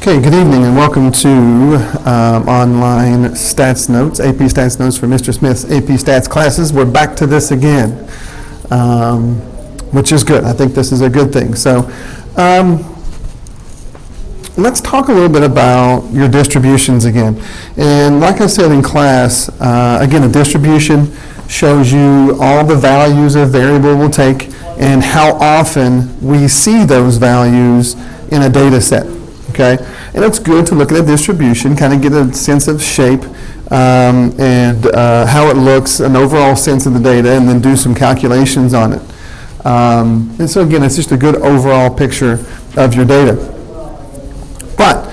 Okay, good evening and welcome to online stats notes, AP stats notes for Mr. Smith's AP stats classes. We're back to this again, which is good. I think this is a good thing. So let's talk a little bit about your distributions again. And like I said in class, again, a distribution shows you all the values a variable will take and how often we see those values in a data set. Okay, and it's good to look at a distribution, kind of get a sense of shape and how it looks, an overall sense of the data, and then do some calculations on it. And so again, it's just a good overall picture of your data. But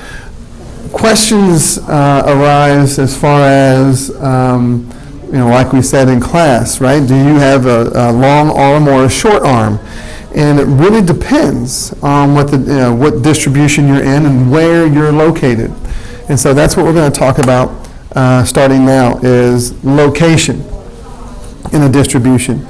questions arise as far as, like we said in class, right? Do you have a long arm or a short arm? And it really depends on what distribution you're in and where you're located. And so that's what we're going to talk about starting now is location in a distribution.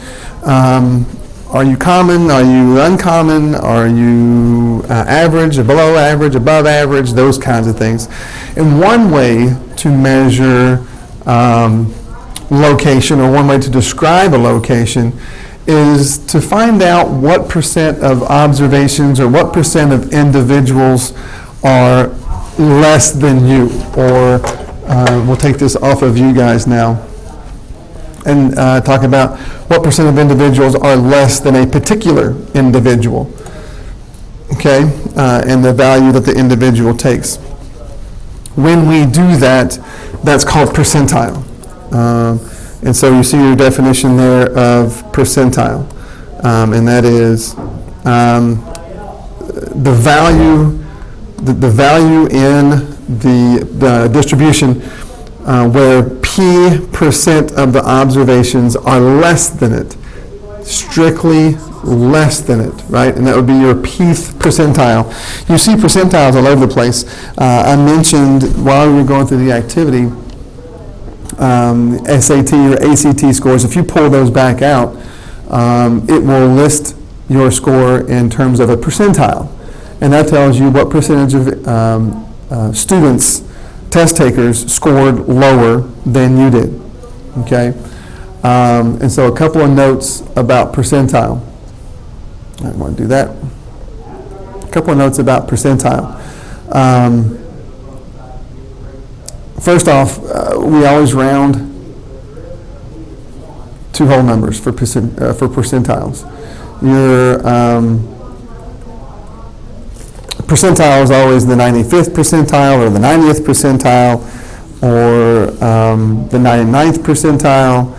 Are you common? Are you uncommon? Are you average, or below average, above average? Those kinds of things. And one way to measure location, or one way to describe a location, is to find out what percent of observations or what percent of individuals are less than you. Or we'll take this off of you guys now and talk about what percent of individuals are less than a particular individual, okay, and the value that the individual takes. When we do that, that's called percentile. And so you see your definition there of percentile, and that is the value in the distribution where P% of the observations are less than it, strictly less than it, right? And that would be your Pth percentile. You see percentiles all over the place. I mentioned while we were going through the activity, SAT or ACT scores, if you pull those back out, it will list your score in terms of a percentile. And that tells you what percentage of students, test takers, scored lower than you did. Okay? And so a couple of notes about percentile. I want to do that. A couple of notes about percentile. First off, we always round to whole numbers for percentiles. Your percentile is always the 95th percentile or the 90th percentile or the 99th percentile.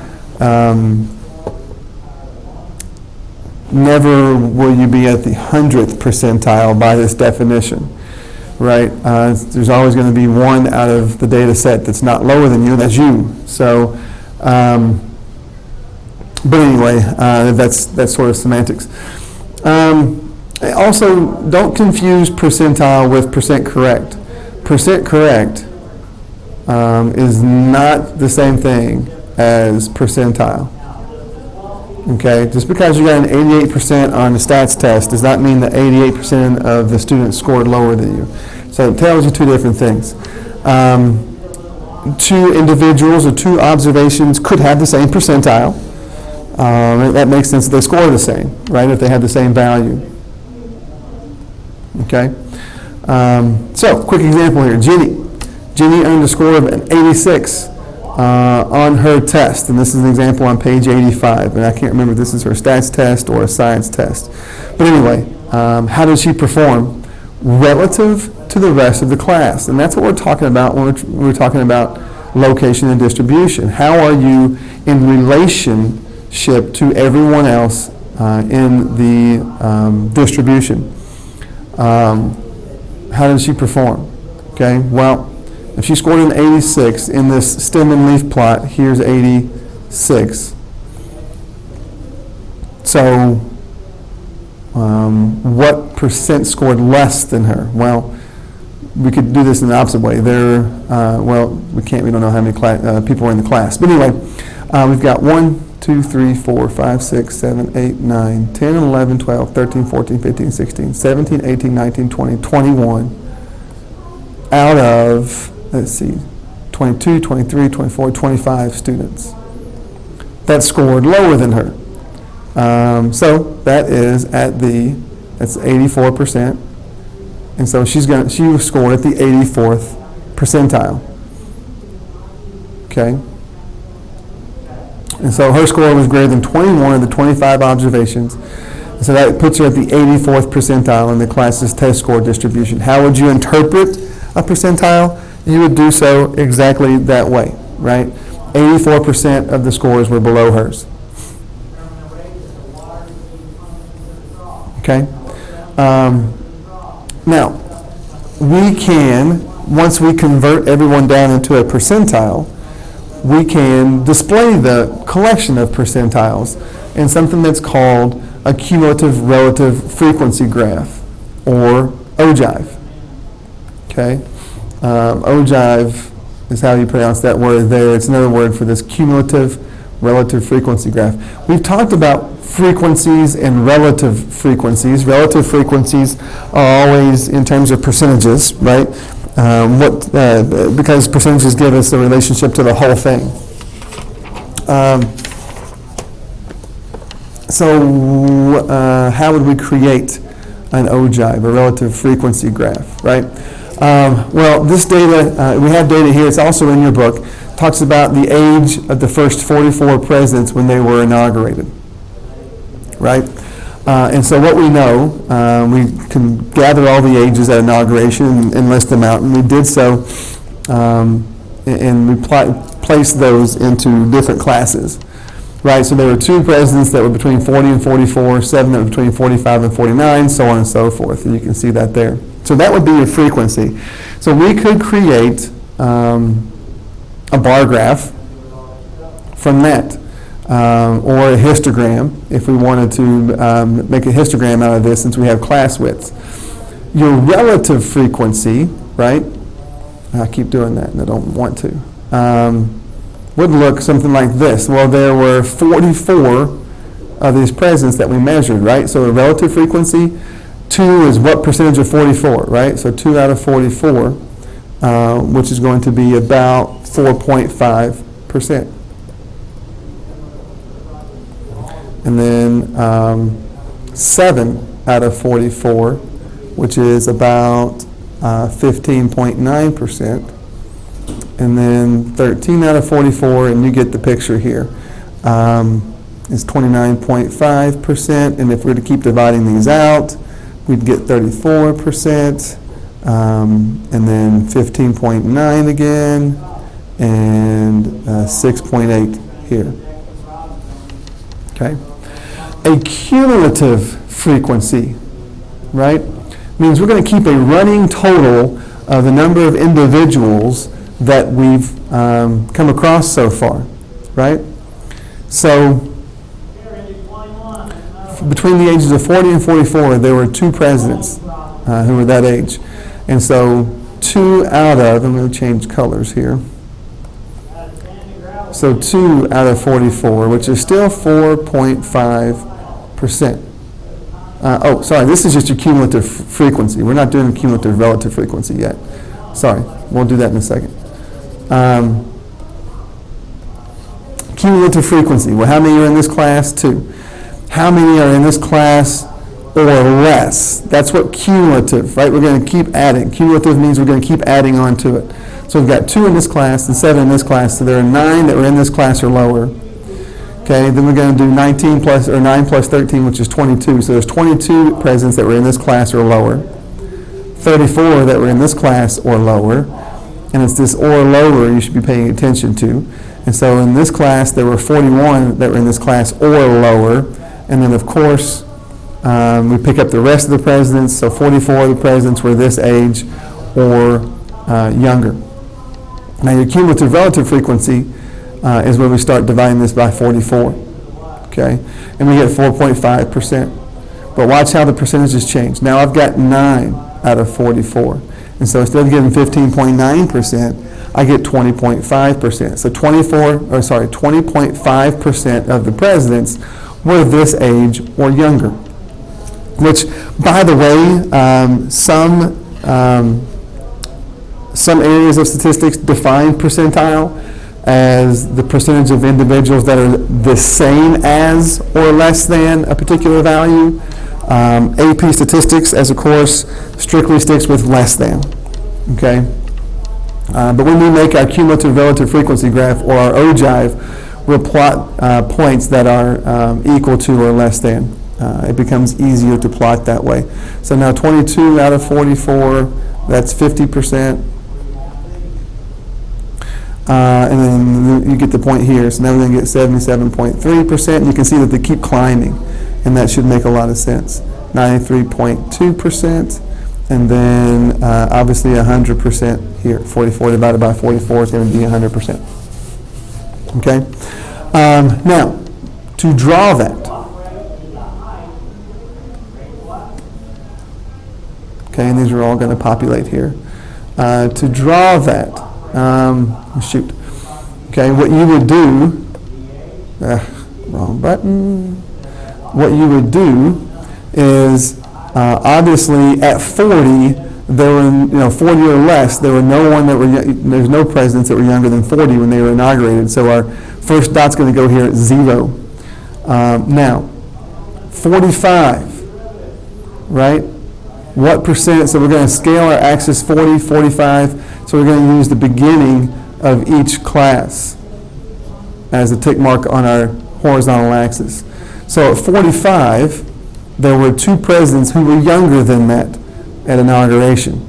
Never will you be at the 100th percentile by this definition. Right? There's always going to be one out of the data set that's not lower than you, that's you. So, but anyway, that's sort of semantics. Also, don't confuse percentile with percent correct. Percent correct is not the same thing as percentile. Okay, just because you got an 88% on the stats test does not mean that 88% of the students scored lower than you. So it tells you two different things. Two individuals or two observations could have the same percentile. That makes sense that they score the same, right, if they have the same value. Okay? So, quick example here. Jenny earned a score of an 86. On her test, and this is an example on page 85, and I can't remember if this is her stats test or a science test. But anyway, how did she perform relative to the rest of the class? And that's what we're talking about when we're talking about location and distribution. How are you in relationship to everyone else in the distribution? How did she perform? Okay, well, if she scored an 86 in this stem and leaf plot, here's 86. So what percent scored less than her? Well, we could do this in the opposite way. We don't know how many people are in the class. But anyway, we've got 1, 2, 3, 4, 5, 6, 7, 8, 9, 10, 11, 12, 13, 14, 15, 16, 17, 18, 19, 20, 21. out of, let's see, 22, 23, 24, 25 students that scored lower than her. So that is that's 84%. And so she was scored at the 84th percentile. Okay? And so her score was greater than 21 of the 25 observations. And so that puts her at the 84th percentile in the class's test score distribution. How would you interpret a percentile? You would do so exactly that way, right? 84% of the scores were below hers. Okay? Now, we can, once we convert everyone down into a percentile, we can display the collection of percentiles in something that's called a cumulative relative frequency graph, or ogive. Okay? Ogive is how you pronounce that word there. It's another word for this cumulative relative frequency graph. We've talked about frequencies and relative frequencies. Relative frequencies are always in terms of percentages, right? Because percentages give us the relationship to the whole thing. So how would we create an ogive, a relative frequency graph, right? Well, this data, we have data here, it's also in your book, talks about the age of the first 44 presidents when they were inaugurated, right? And so what we know, we can gather all the ages at inauguration and list them out, and we did so, and we placed those into different classes, right? So there were 2 presidents that were between 40 and 44, 7 that were between 45 and 49, so on and so forth, and you can see that there. So that would be your frequency. So we could create a bar graph from that, or a histogram if we wanted to make a histogram out of this, since we have class widths. Your relative frequency, right? I keep doing that and I don't want to. Would look something like this. Well, there were 44 of these presidents that we measured, right? So the relative frequency, 2 is what percentage of 44, right? So 2 out of 44, which is going to be about 4.5%. And then 7 out of 44, which is about 15.9%. And then 13 out of 44, and you get the picture here, is 29.5%. And if we were to keep dividing these out, we'd get 34%, and then 15.9 again, and 6.8 here. Okay? A cumulative frequency, right, means we're going to keep a running total of the number of individuals that we've come across so far, right? So between the ages of 40 and 44, there were 2 presidents who were that age. And so 2 out of, I'm going to change colors here. So 2 out of 44, which is still 4.5%. Oh, sorry, this is just your cumulative frequency. We're not doing cumulative relative frequency yet. Sorry, we'll do that in a second. Cumulative frequency. Well, how many are in this class? 2. How many are in this class or less? That's what cumulative, right? We're going to keep adding. Cumulative means we're going to keep adding on to it. So we've got 2 in this class and 7 in this class, so there are 9 that were in this class or lower. Okay, then we're going to do 9 plus 13, which is 22. So there's 22 presidents that were in this class or lower, 34 that were in this class or lower, and it's this or lower you should be paying attention to. And so in this class, there were 41 that were in this class or lower, and then of course, we pick up the rest of the presidents, so 44 of the presidents were this age or younger. Now your cumulative relative frequency is where we start dividing this by 44, okay? And we get 4.5%. But watch how the percentages change. Now I've got 9 out of 44. And so instead of getting 15.9%, I get 20.5%. So 20.5% of the presidents were this age or younger. Which, by the way, some Some areas of statistics define percentile as the percentage of individuals that are the same as or less than a particular value. AP statistics, as a course, strictly sticks with less than, okay? But when we make our cumulative relative frequency graph, or our ogive, we'll plot points that are equal to or less than. It becomes easier to plot that way. So now 22 out of 44, that's 50%. And then you get the point here. So now we're going to get 77.3%. You can see that they keep climbing, and that should make a lot of sense. 93.2%, and then obviously 100% here. 44 divided by 44 is going to be 100%. Okay? Now, to draw that, okay, and these are all going to populate here. To draw that, shoot. Okay, what you would do, wrong button. What you would do is, obviously at 40, there were, 40 or less, there's no presidents that were younger than 40 when they were inaugurated. So our first dot's going to go here at 0. Now, 45, right? What percent? So we're going to scale our axis 40, 45. So we're going to use the beginning of each class as a tick mark on our horizontal axis. So at 45, there were 2 presidents who were younger than that at inauguration.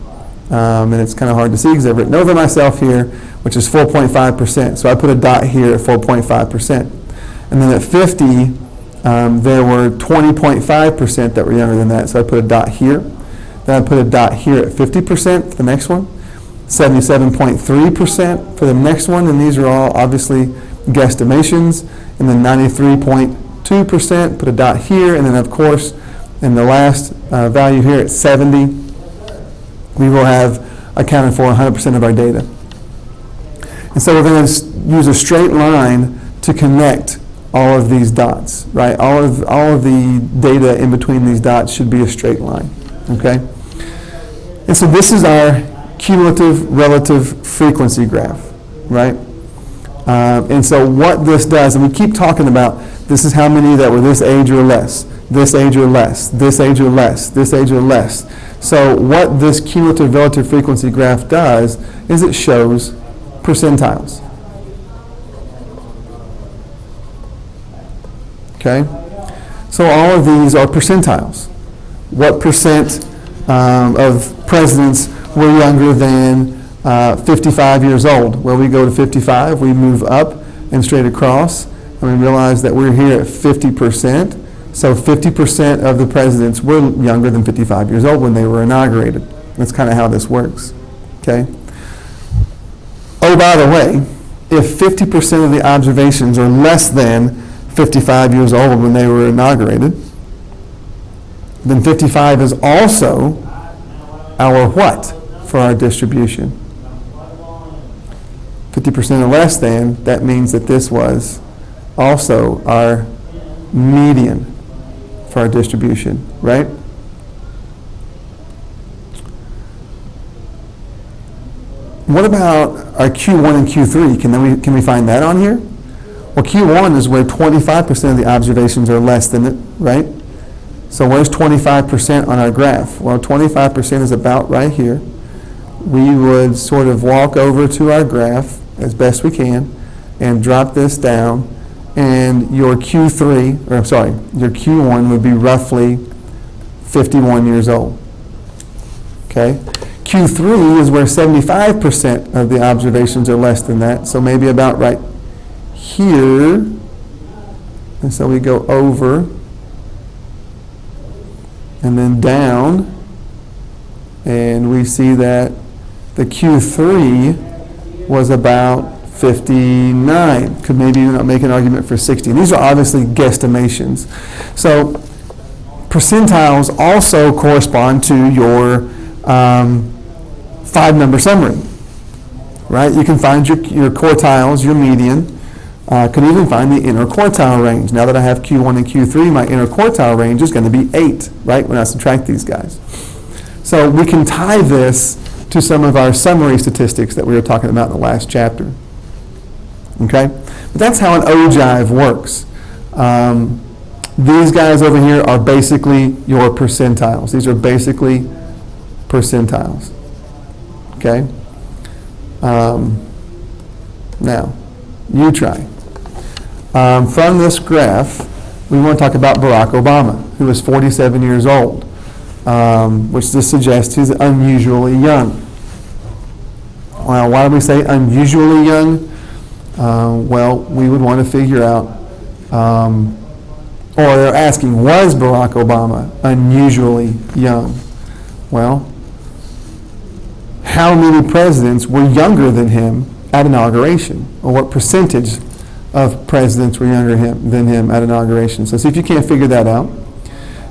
And it's kind of hard to see because I've written over myself here, which is 4.5%. So I put a dot here at 4.5%. And then at 50, there were 20.5% that were younger than that. So I put a dot here. Then I put a dot here at 50% for the next one. 77.3% for the next one. And these are all obviously guesstimations. And then 93.2%, put a dot here. And then of course, in the last value here at 70, we will have accounted for 100% of our data. And so we're going to use a straight line to connect all of these dots, right? All of the data in between these dots should be a straight line, okay? And so this is our cumulative relative frequency graph, right? And so what this does, and we keep talking about, this is how many that were this age or less, this age or less, this age or less, this age or less. So what this cumulative relative frequency graph does is it shows percentiles. Okay? So all of these are percentiles. What percent of presidents were younger than 55 years old? Well, we go to 55, we move up and straight across, and we realize that we're here at 50%. So 50% of the presidents were younger than 55 years old when they were inaugurated. That's kind of how this works. Okay? Oh, by the way, if 50% of the observations are less than 55 years old when they were inaugurated, then 55 is also our what for our distribution? 50% or less than, that means that this was also our median for our distribution, right? What about our Q1 and Q3? Can we find that on here? Well, Q1 is where 25% of the observations are less than it, right? So where's 25% on our graph? Well, 25% is about right here. We would sort of walk over to our graph as best we can and drop this down, and your Q3, or I'm sorry, your Q1 would be roughly 51 years old. Okay? Q3 is where 75% of the observations are less than that, so maybe about right here. And so we go over and then down, and we see that the Q3 was about 59. Could maybe not make an argument for 60. These are obviously guesstimations. So percentiles also correspond to your 5-number summary, right? You can find your quartiles, your median. Could even find the interquartile range. Now that I have Q1 and Q3, my interquartile range is going to be 8, right, when I subtract these guys. So we can tie this to some of our summary statistics that we were talking about in the last chapter. Okay? But that's how an ogive works. These guys over here are basically your percentiles. These are basically percentiles. Okay? Now, you try. From this graph, we want to talk about Barack Obama, who is 47 years old, which this suggests he's unusually young. Well, why do we say unusually young? Well, we would want to figure out, or they're asking, was Barack Obama unusually young? Well, how many presidents were younger than him at inauguration? Or what percentage of presidents were younger than him at inauguration? So see if you can't figure that out.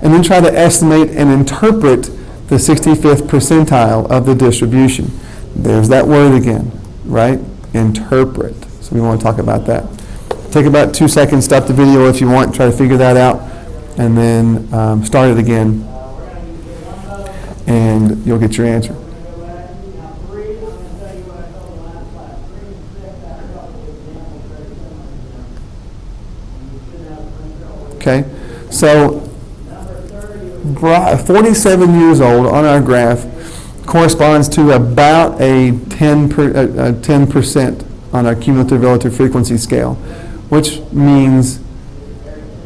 And then try to estimate and interpret the 65th percentile of the distribution. There's that word again, right? Interpret. So we want to talk about that. Take about 2 seconds, stop the video if you want, try to figure that out, and then start it again, and you'll get your answer. Okay, so 47 years old on our graph corresponds to about a 10% on our cumulative relative frequency scale, which means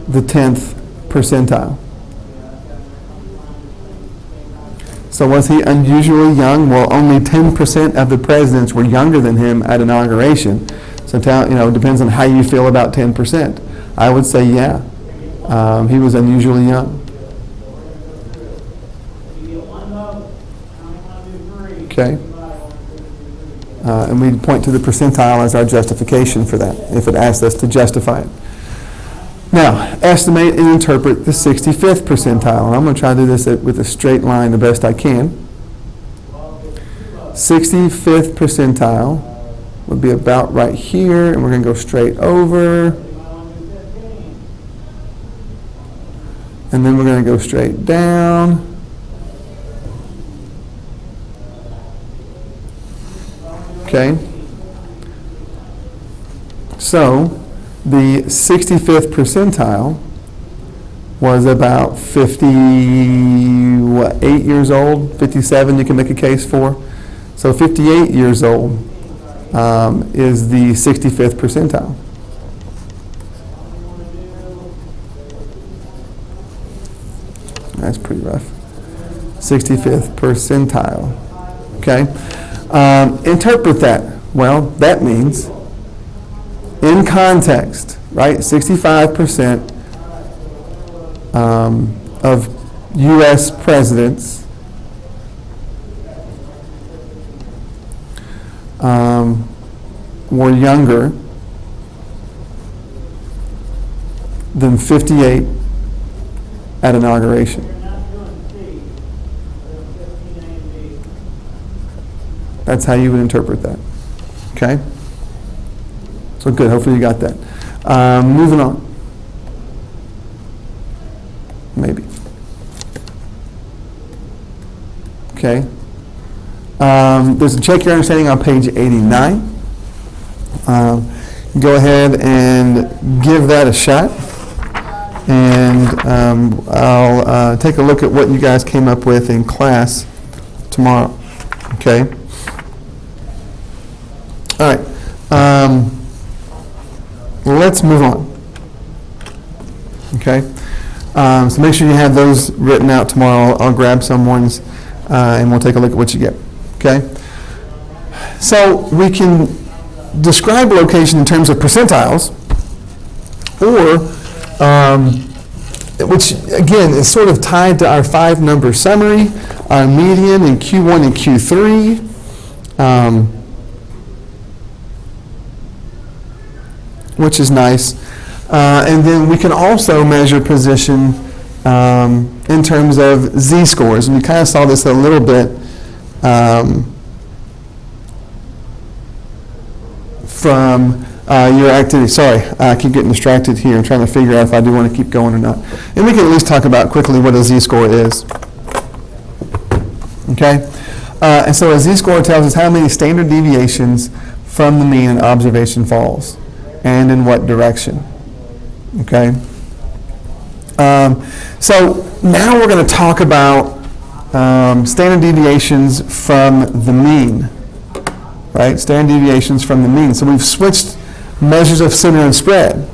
the 10th percentile. So was he unusually young? Well, only 10% of the presidents were younger than him at inauguration. So it depends on how you feel about 10%. I would say, yeah, he was unusually young. Okay. And we point to the percentile as our justification for that, if it asks us to justify it. Now, estimate and interpret the 65th percentile. And I'm going to try to do this with a straight line the best I can. 65th percentile would be about right here, and we're going to go straight over. And then we're going to go straight down. Okay, so the 65th percentile was about 58 years old, 57 you can make a case for. So 58 years old is the 65th percentile. That's pretty rough. 65th percentile, okay? Interpret that. Well, that means in context, right? 65% of U.S. presidents were younger than 58 at inauguration. That's how you would interpret that. Okay? So good. Hopefully you got that. Moving on. Maybe. Okay. There's a check your understanding on page 89. Go ahead and give that a shot. And I'll take a look at what you guys came up with in class tomorrow. Okay? All right, let's move on. Okay, so make sure you have those written out tomorrow. I'll grab someone's and we'll take a look at what you get. Okay, so we can describe location in terms of percentiles, or which again is sort of tied to our 5-number summary, our median in Q1 and Q3. Which is nice. And then we can also measure position in terms of z-scores. And we kind of saw this a little bit from your activity. Sorry, I keep getting distracted here. I'm trying to figure out if I do want to keep going or not. And we can at least talk about quickly what a z-score is. Okay? And so a z-score tells us how many standard deviations from the mean an observation falls, and in what direction. Okay? So now we're going to talk about standard deviations from the mean, right? Standard deviations from the mean. So we've switched measures of center and spread.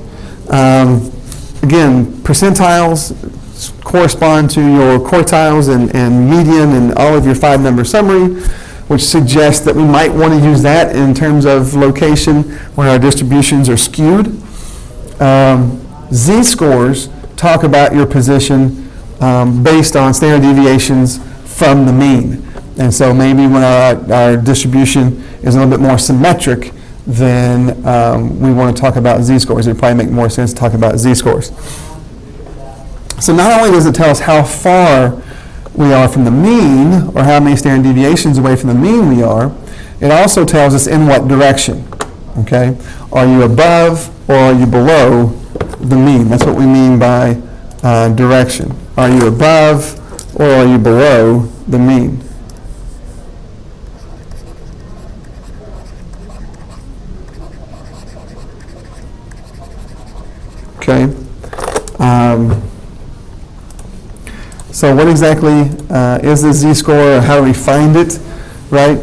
Again, percentiles correspond to your quartiles and median and all of your 5-number summary, which suggests that we might want to use that in terms of location when our distributions are skewed. Z-scores talk about your position based on standard deviations from the mean. And so maybe when our distribution is a little bit more symmetric, then we want to talk about z-scores. It would probably make more sense to talk about z-scores. So not only does it tell us how far we are from the mean, or how many standard deviations away from the mean we are, it also tells us in what direction. Okay? Are you above or are you below the mean? That's what we mean by direction. Are you above or are you below the mean? Okay. So what exactly is the z-score? How do we find it, right?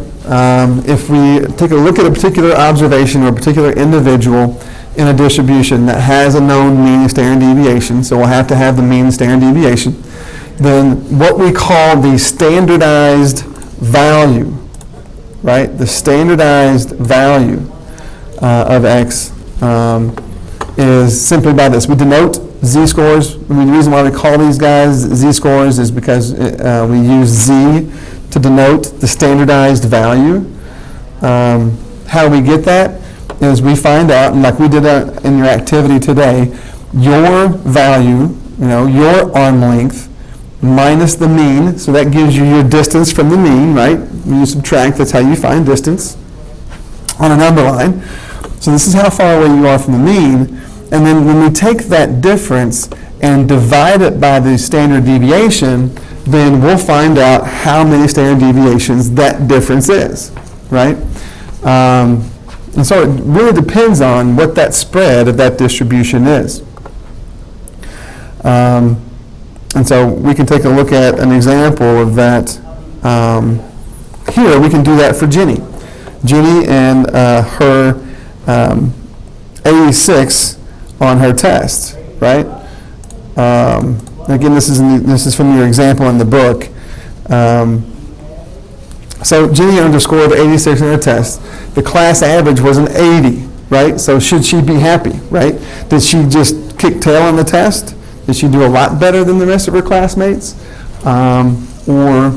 If we take a look at a particular observation or a particular individual in a distribution that has a known mean and standard deviation, so we'll have to have the mean and standard deviation, then what we call the standardized value, right? The standardized value of x is simply by this. We denote z-scores. I mean, the reason why we call these guys z-scores is because we use z to denote the standardized value. How we get that is we find out, and like we did in your activity today, your value, your arm length minus the mean, so that gives you your distance from the mean, right? When you subtract, that's how you find distance on a number line. So this is how far away you are from the mean. And then when we take that difference and divide it by the standard deviation, then we'll find out how many standard deviations that difference is, right? And so it really depends on what that spread of that distribution is. And so we can take a look at an example of that. Here we can do that for Jenny. Jenny and her 86 on her test, right? Again, this is from your example in the book. So Jenny earned a score of 86 on her test. The class average was an 80, right? So should she be happy, right? Did she just kick tail on the test? Did she do a lot better than the rest of her classmates? Or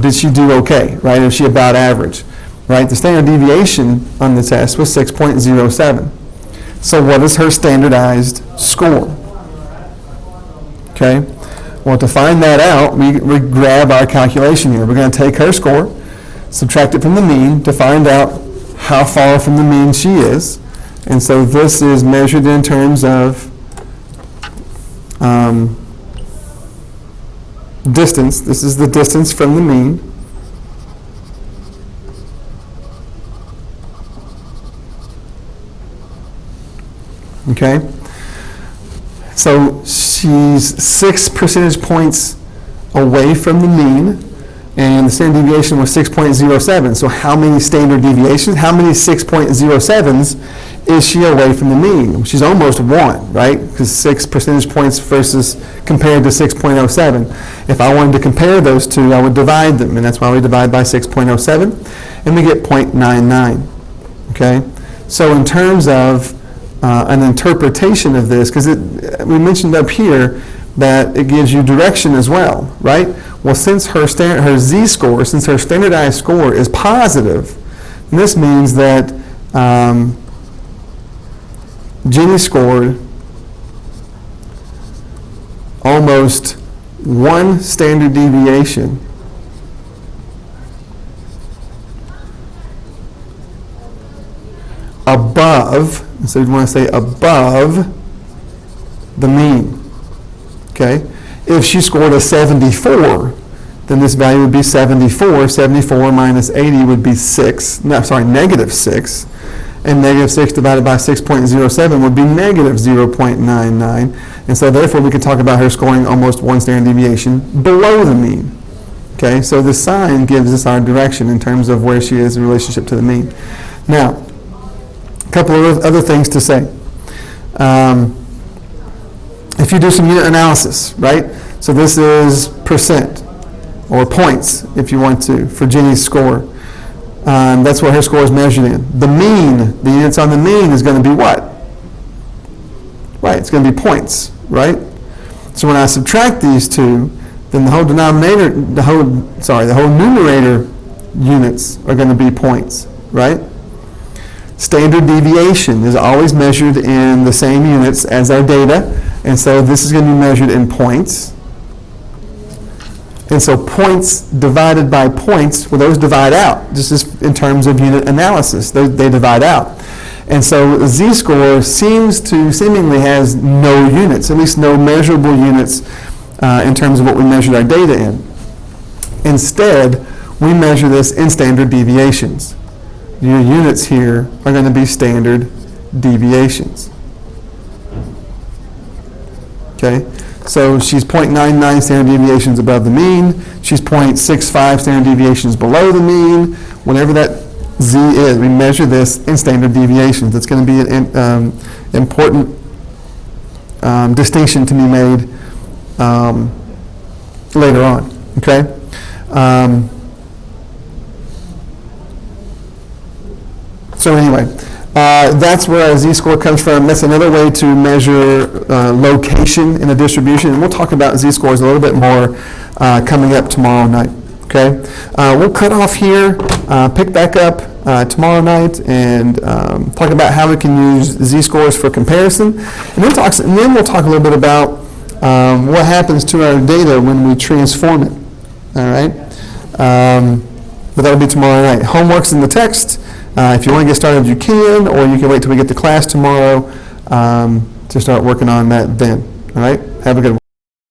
did she do okay, right? Is she about average, right? The standard deviation on the test was 6.07. So what is her standardized score? Okay. Well, to find that out, we grab our calculation here. We're going to take her score, subtract it from the mean to find out how far from the mean she is. And so this is measured in terms of distance. This is the distance from the mean. Okay, so she's 6 percentage points away from the mean, and the standard deviation was 6.07. So how many standard deviations, how many 6.07s is she away from the mean? She's almost 1, right? Because 6 percentage points versus compared to 6.07. If I wanted to compare those two, I would divide them, and that's why we divide by 6.07, and we get 0.99. Okay, so in terms of an interpretation of this, because we mentioned up here that it gives you direction as well, right? Well, since her z-score, since her standardized score is positive, this means that Jenny scored almost 1 standard deviation above, so you want to say above the mean. Okay? If she scored a 74, then this value would be 74. 74 minus 80 would be negative 6. And negative 6 divided by 6.07 would be negative 0.99. And so therefore we could talk about her scoring almost 1 standard deviation below the mean. Okay, so the sign gives us our direction in terms of where she is in relationship to the mean. Now, a couple of other things to say. If you do some unit analysis, right? So this is percent or points, if you want to, for Jenny's score. That's what her score is measured in. The mean, the units on the mean is going to be what? Right, it's going to be points, right? So when I subtract these two, then the whole numerator units are going to be points, right? Standard deviation is always measured in the same units as our data, and so this is going to be measured in points. And so points divided by points, well, those divide out, just as in terms of unit analysis, they divide out. And so z-score seemingly has no units, at least no measurable units in terms of what we measured our data in. Instead, we measure this in standard deviations. Your units here are going to be standard deviations. Okay? So she's 0.99 standard deviations above the mean. She's 0.65 standard deviations below the mean. Whatever that z is, we measure this in standard deviations. It's going to be an important distinction to be made later on. Okay? So anyway, that's where our z-score comes from. That's another way to measure location in a distribution. And we'll talk about z-scores a little bit more coming up tomorrow night. Okay, we'll cut off here, pick back up tomorrow night, and talk about how we can use z-scores for comparison. And then we'll talk a little bit about what happens to our data when we transform it. All right, but that'll be tomorrow night. Homework's in the text. If you want to get started, you can, or you can wait till we get to class tomorrow to start working on that then. All right? Have a good one.